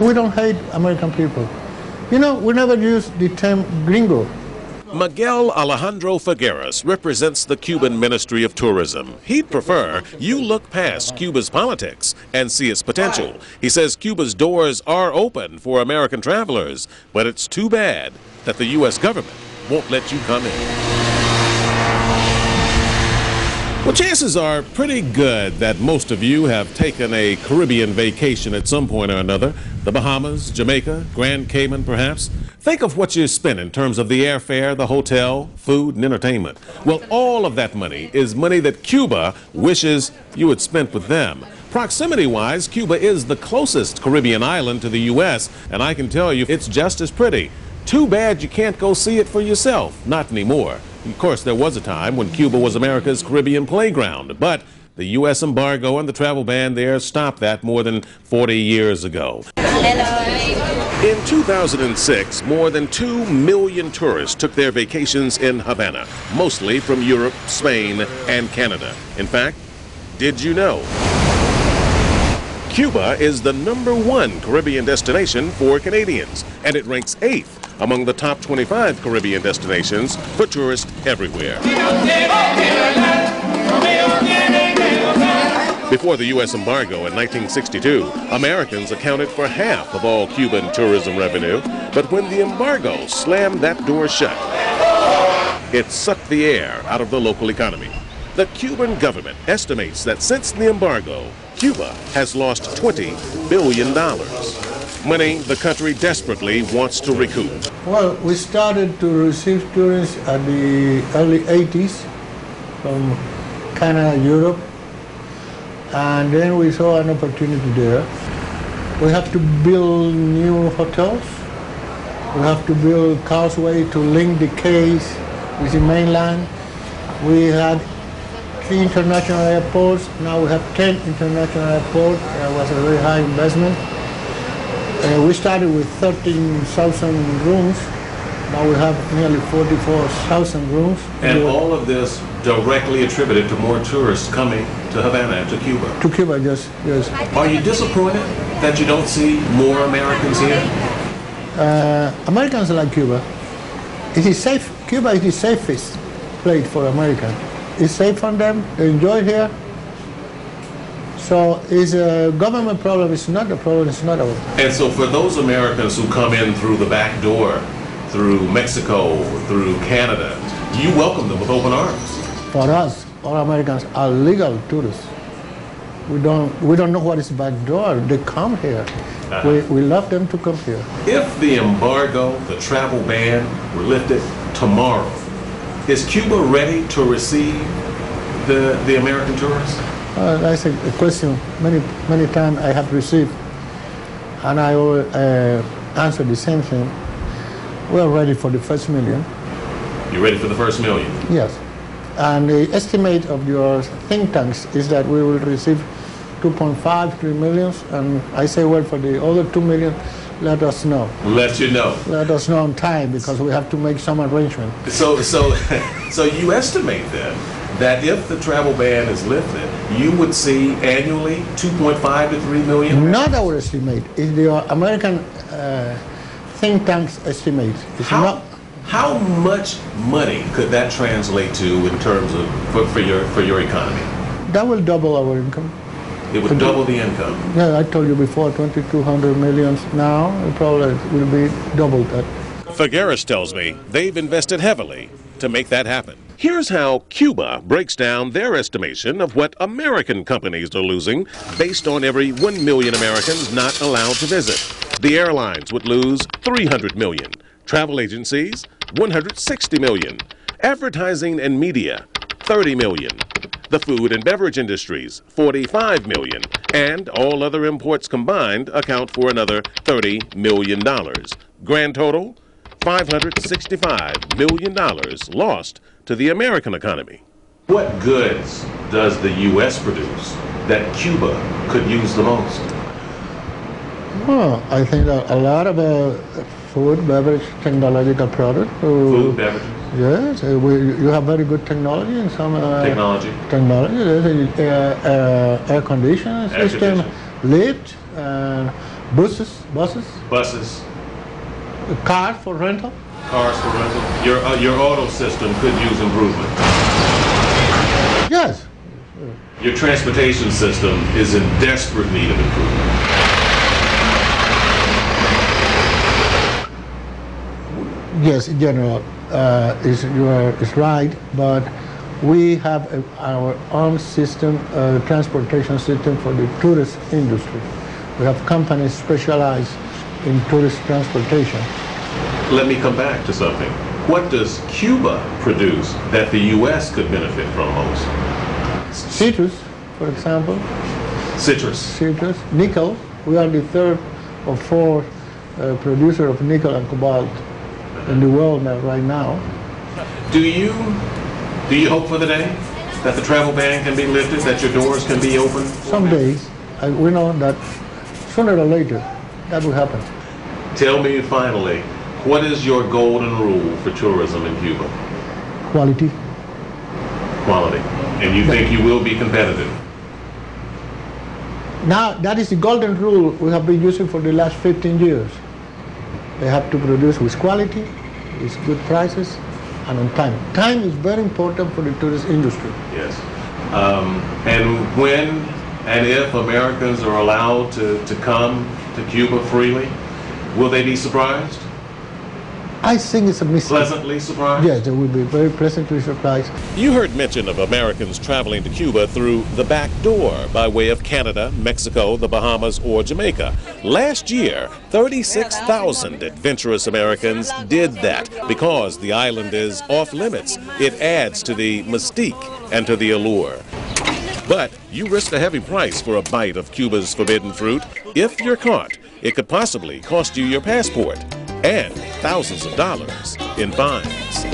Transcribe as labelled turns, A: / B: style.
A: We don't hate American people. You know, we never use the term gringo.
B: Miguel Alejandro Figueres represents the Cuban Ministry of Tourism. He'd prefer you look past Cuba's politics and see its potential. He says Cuba's doors are open for American travelers, but it's too bad that the U.S. government won't let you come in. Well, chances are pretty good that most of you have taken a Caribbean vacation at some point or another. The Bahamas, Jamaica, Grand Cayman, perhaps. Think of what you spent in terms of the airfare, the hotel, food, and entertainment. Well, all of that money is money that Cuba wishes you had spent with them. Proximity-wise, Cuba is the closest Caribbean island to the U.S., and I can tell you it's just as pretty. Too bad you can't go see it for yourself. Not anymore. Of course, there was a time when Cuba was America's Caribbean playground, but the U.S. embargo and the travel ban there stopped that more than 40 years ago.
C: Hello.
B: In 2006, more than 2 million tourists took their vacations in Havana, mostly from Europe, Spain, and Canada. In fact, did you know? Cuba is the #1 Caribbean destination for Canadians, and it ranks 8th among the top 25 Caribbean destinations for tourists everywhere. Before the U.S. embargo in 1962, Americans accounted for half of all Cuban tourism revenue, but when the embargo slammed that door shut, it sucked the air out of the local economy. The Cuban government estimates that since the embargo, Cuba has lost $20 billion. Money the country desperately wants to recoup.
A: Well, we started to receive tourists at the early 80s from Canada, Europe, and then we saw an opportunity there. We have to build new hotels. We have to build causeway to link the cays with the mainland. We had 3 international airports. Now we have 10 international airports. That was a very high investment. We started with 13,000 rooms. Now we have nearly 44,000 rooms.
B: And all of this directly attributed to more tourists coming to Havana, to Cuba.
A: To Cuba, yes, yes.
B: Are you disappointed that you don't see more Americans here?
A: Americans like Cuba. It is safe. Cuba is the safest place for Americans. It's safe for them. They enjoy here. So it's a government problem. It's not a problem. It's not a.
B: And so for those Americans who come in through the back door, through Mexico, through Canada, you welcome them with open arms.
A: For us, all Americans are legal tourists. We don't know what is back door. They come here. We love them to come here.
B: If the embargo, the travel ban were lifted tomorrow, is Cuba ready to receive the American tourists?
A: That's a question many times I have received, and I will answer the same thing. We are ready for the first million.
B: You're ready for the first million?
A: Yes. And the estimate of your think tanks is that we will receive 2.5, 3 millions, and I say, well, for the other 2 million, let us know.
B: Let you know.
A: Let us know on time, because we have to make some arrangement.
B: So you estimate then that if the travel ban is lifted, you would see annually 2.5 to 3 million?
A: Not our estimate. It's the American think tank's estimate. It's
B: How much money could that translate to in terms of for your economy?
A: That will double our income.
B: It would double the income.
A: Yeah, I told you before, 2,200 million now. It probably will be double that.
B: Figueres tells me they've invested heavily to make that happen. Here's how Cuba breaks down their estimation of what American companies are losing based on every 1 million Americans not allowed to visit. The airlines would lose 300 million. Travel agencies, 160 million. Advertising and media, 30 million. The food and beverage industries, 45 million. And all other imports combined account for another $30 million. Grand total, $565 million lost to the American economy. What goods does the U.S. produce that Cuba could use the most?
A: Well, I think that a lot of food, beverage, technological products.
B: Food, beverages?
A: Yes, you have very good technology in some...
B: Technology?
A: Technology, there's air conditioning system, lift, Buses,
B: Buses,
A: cars for rental.
B: cars for rental. Your auto system could use improvement.
A: Yes.
B: Your transportation system is in desperate need of improvement.
A: Yes, in general, it's right, but we have our own system, transportation system for the tourist industry. We have companies specialized in tourist transportation.
B: Let me come back to something. What does Cuba produce that the U.S. could benefit from most?
A: Citrus, for example.
B: Citrus.
A: Nickel. We are the third or fourth producer of nickel and cobalt in the world right now.
B: Do you hope for the day that the travel ban can be lifted, that your doors can be open?
A: Some days, we know that sooner or later that will happen.
B: Tell me finally, what is your golden rule for tourism in Cuba?
A: Quality.
B: Quality. And you think you will be competitive?
A: Now, that is the golden rule we have been using for the last 15 years. They have to produce with quality, with good prices, and on time. Time is very important for the tourist industry.
B: Yes. And when and if Americans are allowed to come to Cuba freely, will they be surprised?
A: I think it's a mistake.
B: Pleasantly surprised?
A: Yes, they will be very pleasantly surprised.
B: You heard mention of Americans traveling to Cuba through the back door by way of Canada, Mexico, the Bahamas, or Jamaica. Last year, 36,000 adventurous Americans did that because the island is off limits. It adds to the mystique and to the allure. But you risk a heavy price for a bite of Cuba's forbidden fruit. If you're caught, it could possibly cost you your passport and thousands of dollars in fines.